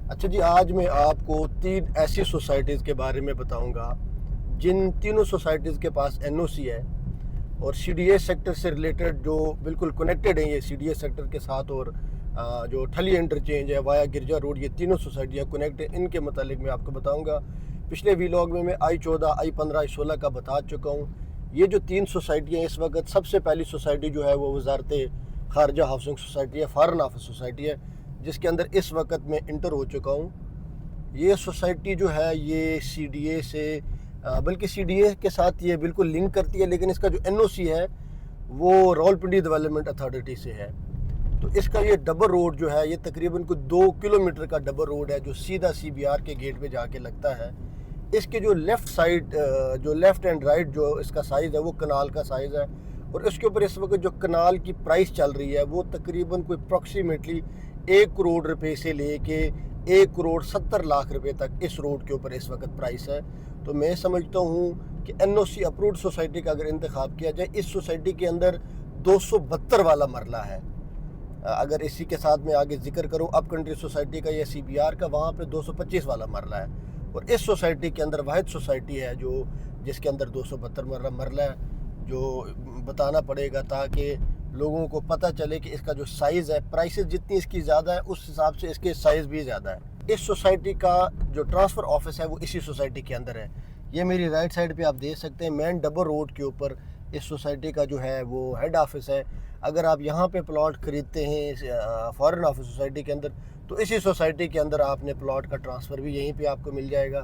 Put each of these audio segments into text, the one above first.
अच्छा जी, आज मैं आपको 3 ऐसी सोसाइटीज़ के बारे में बताऊंगा जिन तीनों सोसाइटीज़ के पास एनओसी है और सीडीए सेक्टर से रिलेटेड जो बिल्कुल कनेक्टेड हैं ये सीडीए सेक्टर के साथ। और जो ठली इंटरचेंज है वाया गिरजा रोड, ये तीनों सोसाइटियाँ कनेक्ट हैं। इनके मतलब मैं आपको बताऊंगा। पिछले वीलॉग में मैं I14, I15, I16 का बता चुका हूँ। ये जो 3 सोसाइटियाँ इस वक्त, सबसे पहली सोसाइटी जो है वो वजारत खारजा हाउसिंग सोसाइटी है, फॉरेन ऑफिस सोसाइटी है, जिसके अंदर इस वक्त मैं इंटर हो चुका हूँ। ये सोसाइटी जो है ये सीडीए से बल्कि सीडीए के साथ ये बिल्कुल लिंक करती है, लेकिन इसका जो एनओसी है वो रावलपिंडी डेवलपमेंट अथॉरिटी से है। तो इसका ये डबल रोड जो है ये तकरीबन कुछ 2 किलोमीटर का डबल रोड है जो सीधा सीबीआर के गेट पे जाके लगता है। इसके जो लेफ़्ट साइड, जो लेफ़्ट एंड राइट जो इसका साइज़ है वो कनाल का साइज़ है। और इसके ऊपर इस वक्त जो कनाल की प्राइस चल रही है वो तकरीबन कोई अप्रॉक्सीमेटली 1 करोड़ रुपए से लेके 1 करोड़ 70 लाख रुपए तक इस रोड के ऊपर इस वक्त प्राइस है। तो मैं समझता हूँ कि एनओसी अप्रूव्ड सोसाइटी का अगर इंतखाब किया जाए, इस सोसाइटी के अंदर 272 वाला मरला है। अगर इसी के साथ मैं आगे जिक्र करूँ अप कंट्री सोसाइटी का या सीबीआर का, वहाँ पे 225 वाला मरला है। और इस सोसाइटी के अंदर वाहिद सोसाइटी है जो जिसके अंदर 272 मरला है, जो बताना पड़ेगा ताकि लोगों को पता चले कि इसका जो साइज़ है, प्राइसेस जितनी इसकी ज़्यादा है उस हिसाब से इसके साइज़ भी ज़्यादा है। इस सोसाइटी का जो ट्रांसफ़र ऑफिस है वो इसी सोसाइटी के अंदर है। ये मेरी राइट साइड पे आप देख सकते हैं, मेन डबल रोड के ऊपर इस सोसाइटी का जो है वो हेड ऑफिस है। अगर आप यहाँ पे प्लॉट ख़रीदते हैं फॉरेन ऑफिस सोसाइटी के अंदर, तो इसी सोसाइटी के अंदर आपने प्लॉट का ट्रांसफ़र भी यहीं पे आपको मिल जाएगा।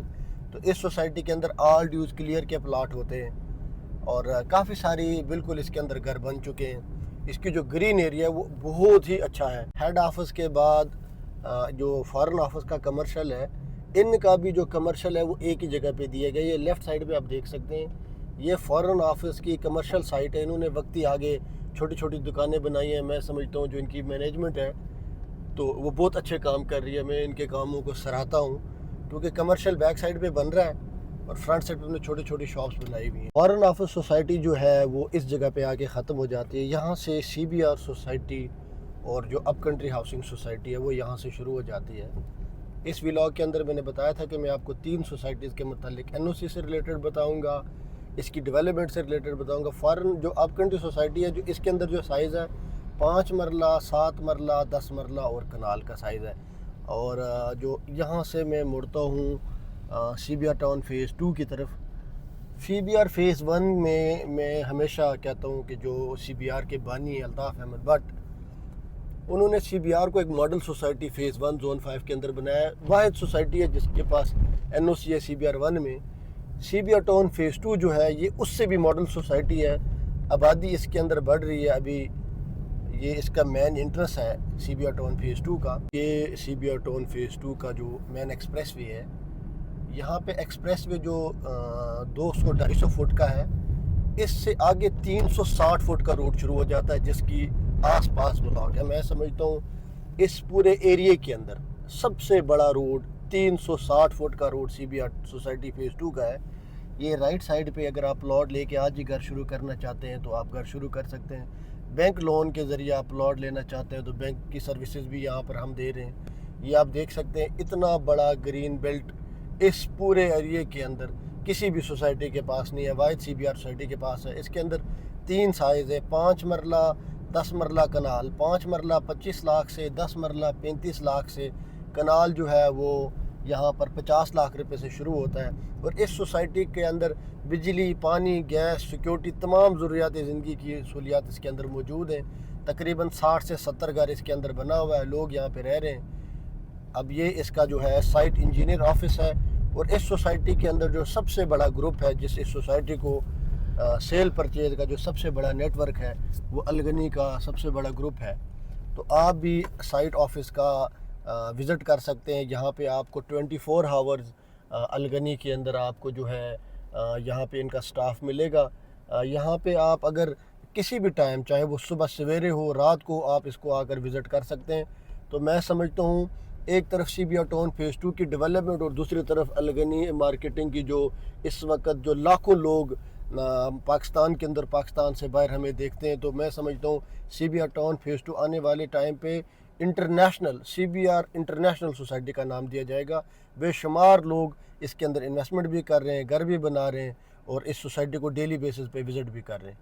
तो इस सोसाइटी के अंदर ऑल ड्यूज़ क्लियर के प्लॉट होते हैं और काफ़ी सारी बिल्कुल इसके अंदर घर बन चुके हैं। इसकी जो ग्रीन एरिया है वो बहुत ही अच्छा है। हेड ऑफिस के बाद जो फॉरेन ऑफिस का कमर्शियल है, इनका भी जो कमर्शियल है वो एक ही जगह पे दिया गया। ये लेफ़्ट साइड पे आप देख सकते हैं, ये फॉरेन ऑफिस की कमर्शियल साइट है। इन्होंने वक्ती आगे छोटी छोटी दुकानें बनाई हैं। मैं समझता हूँ जो इनकी मैनेजमेंट है तो वो बहुत अच्छे काम कर रही है। मैं इनके कामों को सराहता हूँ क्योंकि कमर्शियल बैक साइड पे बन रहा है और फ्रंट साइड पे उन्होंने छोटी छोटी शॉप्स बनाई हुई हैं। फॉरेन ऑफिस सोसाइटी जो है वो इस जगह पे आके ख़त्म हो जाती है। यहाँ से सीबीआर सोसाइटी और जो अप कंट्री हाउसिंग सोसाइटी है वो यहाँ से शुरू हो जाती है। इस व्लॉग के अंदर मैंने बताया था कि मैं आपको 3 सोसाइटीज़ के मतलब एनओसी से रिलेटेड बताऊँगा, इसकी डेवलपमेंट से रिलेटेड बताऊँगा। फॉरेन जो अप कंट्री सोसाइटी है, जो इसके अंदर जो साइज़ है 5 मरला, 7 मरला, 10 मरला और कनाल का साइज़ है। और जो यहाँ से मैं मुड़ता हूँ सीबीआर टाउन फ़ेज़ 2 की तरफ। सीबीआर फ़ेज़ 1 में मैं हमेशा कहता हूँ कि जो सीबीआर के बानी अल्ताफ़ अहमद भट्ट, उन्होंने सीबीआर को एक मॉडल सोसाइटी फ़ेज़ 1 जोन 5 के अंदर बनाया। वाहिद सोसाइटी है जिसके पास एनओसी है सीबीआर 1 में। सीबीआर टाउन फ़ेज़ 2 जो है ये उससे भी मॉडल सोसाइटी है। आबादी इसके अंदर बढ़ रही है। अभी ये इसका मेन इंटरेस्ट है सीबीआर टाउन फ़ेज़ 2 का। ये सीबीआर टाउन फ़ेज़ 2 का जो मेन एक्सप्रेस वे है, यहाँ पे एक्सप्रेस वे जो 200-250 फुट का है, इससे आगे 360 फुट का रोड शुरू हो जाता है जिसकी आसपास ब्लॉक है। मैं समझता हूँ इस पूरे एरिया के अंदर सबसे बड़ा रोड 360 फुट का रोड सीबीआर सोसाइटी फ़ेज़ 2 का है। ये राइट साइड पे अगर आप प्लॉट लेके आज ही घर शुरू करना चाहते हैं तो आप घर शुरू कर सकते हैं। बैंक लोन के ज़रिए आप प्लॉट लेना चाहते हैं तो बैंक की सर्विसेज भी यहाँ पर हम दे रहे हैं। ये आप देख सकते हैं, इतना बड़ा ग्रीन बेल्ट इस पूरे एरिया के अंदर किसी भी सोसाइटी के पास नहीं है। वाहिद सीबीआर सोसाइटी के पास है। इसके अंदर 3 साइज़ है, 5 मरला, 10 मरला कनाल। 5 मरला 25 लाख से, 10 मरला 35 लाख से, कनाल जो है वो यहाँ पर 50 लाख रुपए से शुरू होता है। और इस सोसाइटी के अंदर बिजली, पानी, गैस, सिक्योरिटी, तमाम ज़रूरियात ज़िंदगी की सहूलियात इसके अंदर मौजूद हैं। तकरीबन 60 से 70 घर इसके अंदर बना हुआ है, लोग यहाँ पे रह रहे हैं। अब ये इसका जो है साइट इंजीनियर ऑफिस है। और इस सोसाइटी के अंदर जो सबसे बड़ा ग्रुप है, जिस इस सोसाइटी को सेल परचेज का जो सबसे बड़ा नेटवर्क है वो अलगनी का सबसे बड़ा ग्रुप है। तो आप भी साइट ऑफिस का विज़िट कर सकते हैं। यहाँ पे आपको 24 आवर्स अलगनी के अंदर आपको जो है यहाँ पे इनका स्टाफ मिलेगा। यहाँ पे आप अगर किसी भी टाइम, चाहे वो सुबह सवेरे हो, रात को, आप इसको आकर विज़िट कर सकते हैं। तो मैं समझता हूँ एक तरफ सीबीआर टाउन फ़ेज़ 2 की डेवलपमेंट और दूसरी तरफ अलगनी मार्केटिंग की जो इस वक्त जो लाखों लोग पाकिस्तान के अंदर, पाकिस्तान से बाहर हमें देखते हैं, तो मैं समझता हूँ सीबीआर टाउन फ़ेज़ 2 आने वाले टाइम पे इंटरनेशनल CBR इंटरनेशनल सोसाइटी का नाम दिया जाएगा। बेशुमार लोग इसके अंदर इन्वेस्टमेंट भी कर रहे हैं, घर भी बना रहे हैं और इस सोसाइटी को डेली बेसिस पे विज़िट भी कर रहे हैं।